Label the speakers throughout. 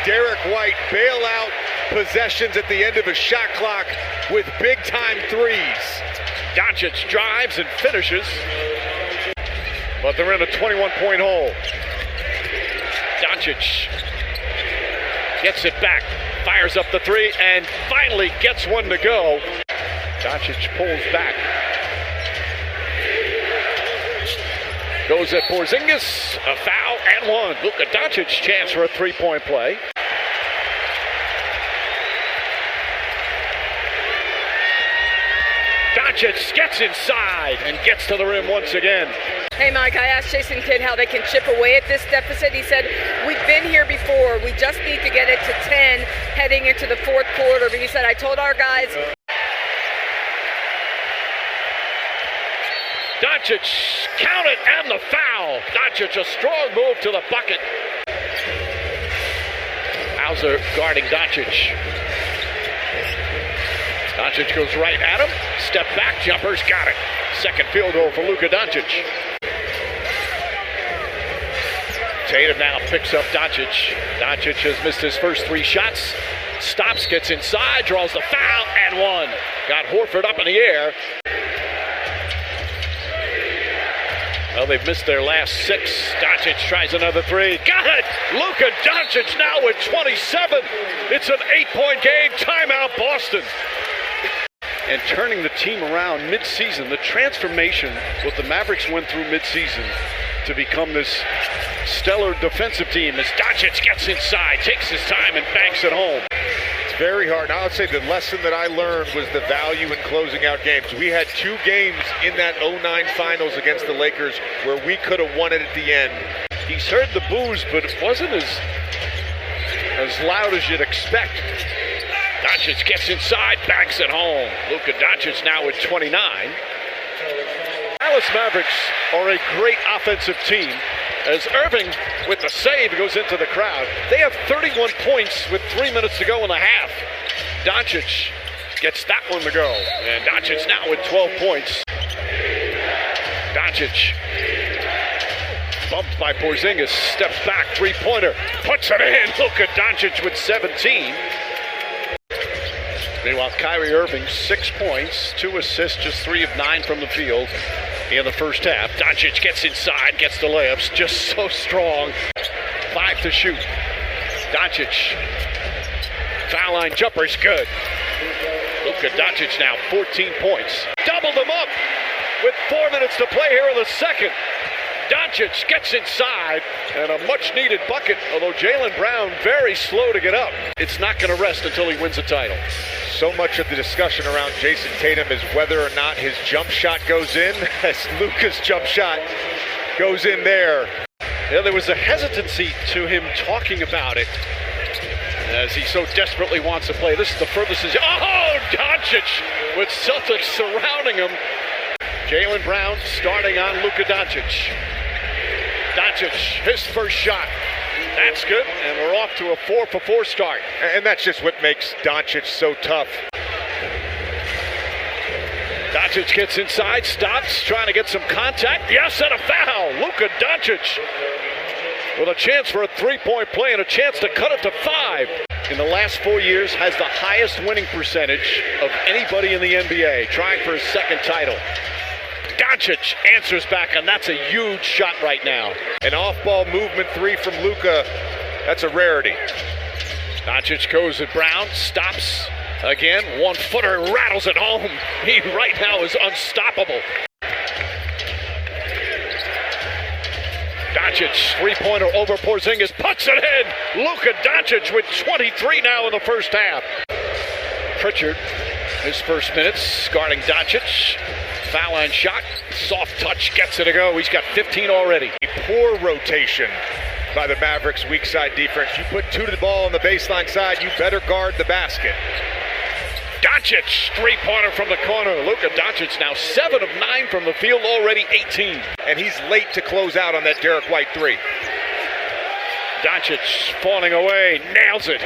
Speaker 1: Derek White bail out possessions at the end of a shot clock with big-time threes.
Speaker 2: Doncic drives and finishes, but they're in a 21-point hole. Doncic gets it back, fires up the three, and finally gets one to go. Doncic pulls back. Goes at Porzingis, a foul and one. Luka Doncic chance for a three-point play. Doncic gets inside and gets to the rim once again.
Speaker 3: Hey, Mike, I asked Jason Kidd how they can chip away at this deficit. He said, we've been here before. We just need to get it to 10 heading into the fourth quarter. But he said, I told our guys.
Speaker 2: Doncic, count it, and the foul. Doncic, a strong move to the bucket. Hauser guarding Doncic. Doncic goes right at him. Step back, jumpers, got it. Second field goal for Luka Doncic. Tatum now picks up Doncic. Doncic has missed his first three shots. Stops, gets inside, draws the foul, and one. Got Horford up in the air. Well, they've missed their last six. Doncic tries another three. Got it! Luka Doncic now with 27. It's an 8-point game. Timeout, Boston. And turning the team around mid-season, the transformation what the Mavericks went through mid-season to become this stellar defensive team as Doncic gets inside, takes his time, and banks it home.
Speaker 1: It's very hard. I would say the lesson that I learned was the value in closing out games. We had two games in that 09 finals against the Lakers where we could have won it at the end.
Speaker 2: He's heard the boos, but it wasn't as loud as you'd expect. Doncic gets inside, banks it home. Luka Doncic now with 29. Dallas Mavericks are a great offensive team. As Irving, with the save, goes into the crowd. They have 31 points with 3 minutes to go in the half. Doncic gets that one to go. And Doncic now with 12 points. Doncic, bumped by Porzingis, steps back, three-pointer, puts it in. Luka Doncic with 17. Meanwhile, Kyrie Irving, 6 points, 2 assists, just 3 of 9 from the field in the first half. Doncic gets inside, gets the layups, just so strong. 5 to shoot. Doncic, foul line jumper's good. Luka Doncic now 14 points. Doubled them up with 4 minutes to play here in the second. Doncic gets inside and a much-needed bucket, although Jaylen Brown very slow to get up. It's not going to rest until he wins a title.
Speaker 1: So much of the discussion around Jason Tatum is whether or not his jump shot goes in, as Luka's jump shot goes in there.
Speaker 2: Yeah, there was a hesitancy to him talking about it as he so desperately wants to play. This is the furthest. Oh, Doncic with Celtics surrounding him. Jaylen Brown starting on Luka Doncic. Doncic, his first shot. That's good, and we're off to a 4-for-4 start.
Speaker 1: And that's just what makes Doncic so tough.
Speaker 2: Doncic gets inside, stops, trying to get some contact. Yes, and a foul. Luka Doncic with a chance for a three-point play and a chance to cut it to 5. In the last 4 years, has the highest winning percentage of anybody in the NBA, trying for his second title. Doncic answers back, and that's a huge shot right now.
Speaker 1: An off-ball movement three from Luka, that's a rarity.
Speaker 2: Doncic goes at Brown, stops again, 1-footer, rattles it home. He right now is unstoppable. Doncic, three-pointer over Porzingis, puts it in. Luka Doncic with 23 now in the first half. Pritchard, his first minutes, guarding Doncic. Foul line shot, soft touch, gets it to go. He's got 15 already.
Speaker 1: A poor rotation by the Mavericks' weak side defense. You put 2 to the ball on the baseline side, you better guard the basket.
Speaker 2: Doncic, three-pointer from the corner. Luka Doncic now 7 of 9 from the field, already 18.
Speaker 1: And he's late to close out on that Derek White three.
Speaker 2: Doncic falling away, nails it.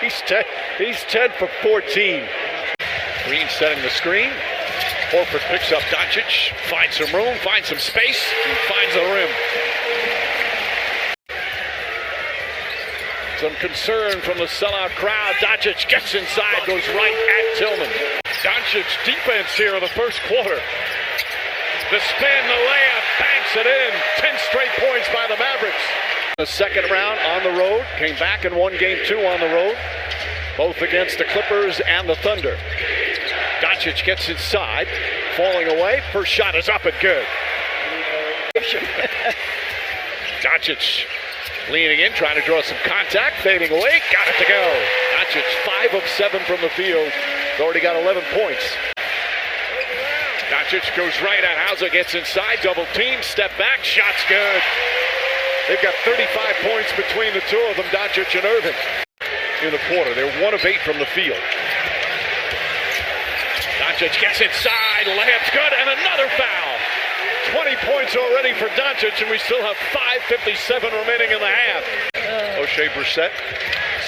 Speaker 2: He's 10 for 14. Green setting the screen. Horford picks up Doncic, finds some room, finds some space, and finds the rim. Some concern from the sellout crowd. Doncic gets inside, goes right at Tillman. Doncic defense here in the first quarter. The spin, the layup, banks it in. 10 straight points by the Mavericks. The second round on the road. Came back and won game 2 on the road. Both against the Clippers and the Thunder. Doncic gets inside. Falling away. First shot is up and good. Doncic leaning in, trying to draw some contact. Fading away. Got it to go. Doncic 5 of 7 from the field. He's already got 11 points. Doncic goes right at Hauser, gets inside, double team, step back, shot's good. They've got 35 points between the two of them, Doncic and Irving. In the quarter, they're 1 of 8 from the field. Doncic gets inside, layup's good, and another foul. 20 points already for Doncic, and we still have 5:57 remaining in the half. O'Shea Brissett,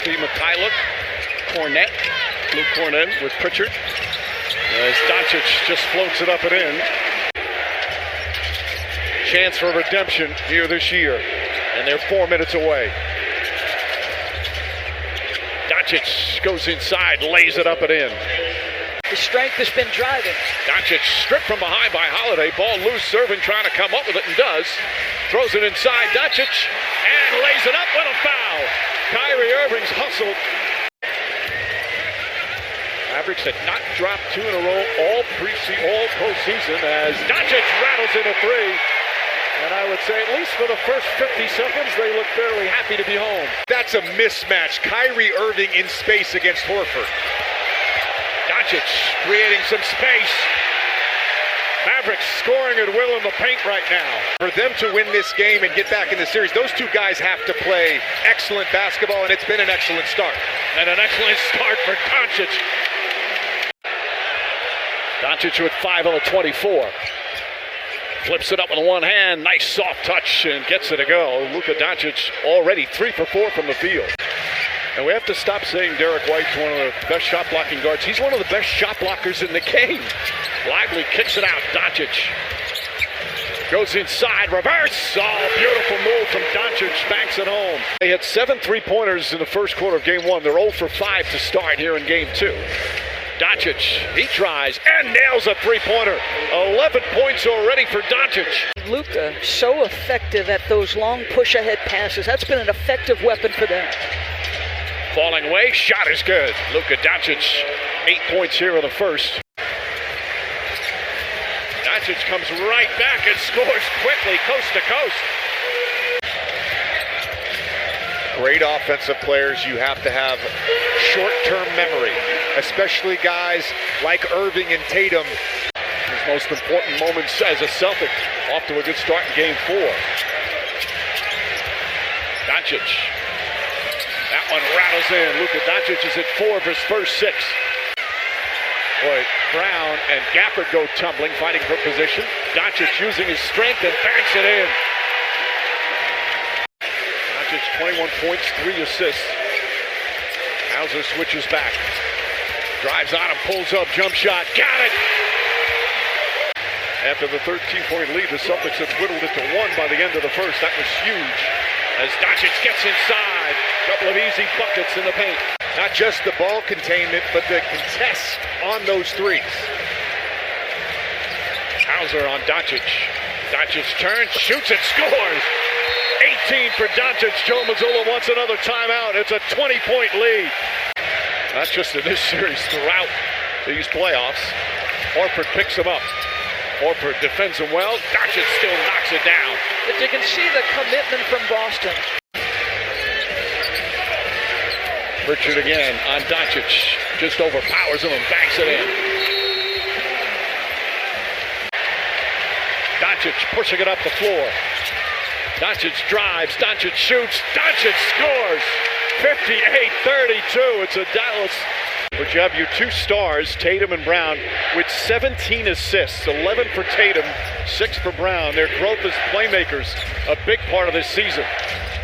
Speaker 2: Steve McKillop, Cornette, Luke Cornette with Pritchard. As Doncic just floats it up and in. Chance for redemption here this year. And they're 4 minutes away. Doncic goes inside, lays it up and in.
Speaker 4: The strength has been driving.
Speaker 2: Doncic stripped from behind by Holiday. Ball loose, serving, trying to come up with it, and does. Throws it inside, Doncic, and lays it up with a foul. Kyrie Irving's hustled. Mavericks had not dropped 2 in a row all postseason as Doncic rattles in a 3. And I would say, at least for the first 50 seconds, they look fairly happy to be home.
Speaker 1: That's a mismatch. Kyrie Irving in space against Horford.
Speaker 2: Doncic creating some space. Mavericks scoring at will in the paint right now.
Speaker 1: For them to win this game and get back in the series, those two guys have to play excellent basketball, and it's been an excellent start.
Speaker 2: And an excellent start for Doncic. Doncic with 5 on the 24. Flips it up with one hand. Nice soft touch and gets it to go. Luka Doncic already 3 for 4 from the field. And we have to stop saying Derek White's one of the best shot blocking guards. He's one of the best shot blockers in the game. Lively kicks it out. Doncic goes inside. Reverse. Oh, beautiful move from Doncic. Banks it home. They had 7 3-pointers in the first quarter of game 1. They're 0 for 5 to start here in game 2. Doncic, he tries and nails a 3-pointer. 11 points already for Doncic.
Speaker 4: Luka, so effective at those long push-ahead passes. That's been an effective weapon for them.
Speaker 2: Falling away, shot is good. Luka Doncic, 8 points here in the first. Doncic comes right back and scores quickly, coast to coast.
Speaker 1: Great offensive players, you have to have short-term memory, especially guys like Irving and Tatum.
Speaker 2: His most important moments as a Celtic, off to a good start in game 4. Doncic, that one rattles in. Luka Doncic is at 4 of his first 6. Boy, Brown and Gafford go tumbling, fighting for position. Doncic using his strength and banks it in. 21 points, 3 assists. Hauser switches back. Drives on him, pulls up, jump shot. Got it! After the 13-point lead, the Celtics have whittled it to 1 by the end of the first. That was huge. As Doncic gets inside, couple of easy buckets in the paint.
Speaker 1: Not just the ball containment, but the contest on those threes.
Speaker 2: Hauser on Doncic. Doncic turns, shoots and scores. 18 for Doncic. Joe Mazzulla wants another timeout. It's a 20-point lead. Not just in this series, throughout these playoffs. Horford picks him up. Horford defends him well. Doncic still knocks it down.
Speaker 4: But you can see the commitment from Boston.
Speaker 2: Pritchard again on Doncic. Just overpowers him and banks it in. Doncic pushing it up the floor. Doncic drives, Doncic shoots, Doncic scores! 58-32, it's a Dallas. But you have your 2 stars, Tatum and Brown, with 17 assists, 11 for Tatum, 6 for Brown. Their growth as playmakers, a big part of this season,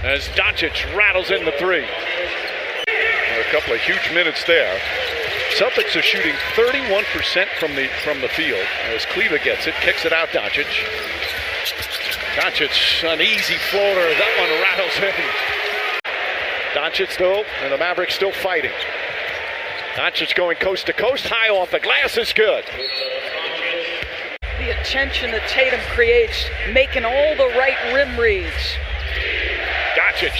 Speaker 2: as Doncic rattles in the 3. A couple of huge minutes there. Celtics are shooting 31% from the field, as Cleva gets it, kicks it out, Doncic. Doncic, an easy floater. That one rattles in. Doncic still, and the Mavericks still fighting. Doncic going coast to coast, high off the glass is good.
Speaker 4: The attention that Tatum creates, making all the right rim reads.
Speaker 2: Doncic,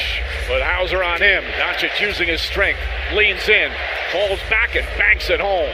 Speaker 2: with Hauser on him. Doncic using his strength, leans in, falls back and banks it home.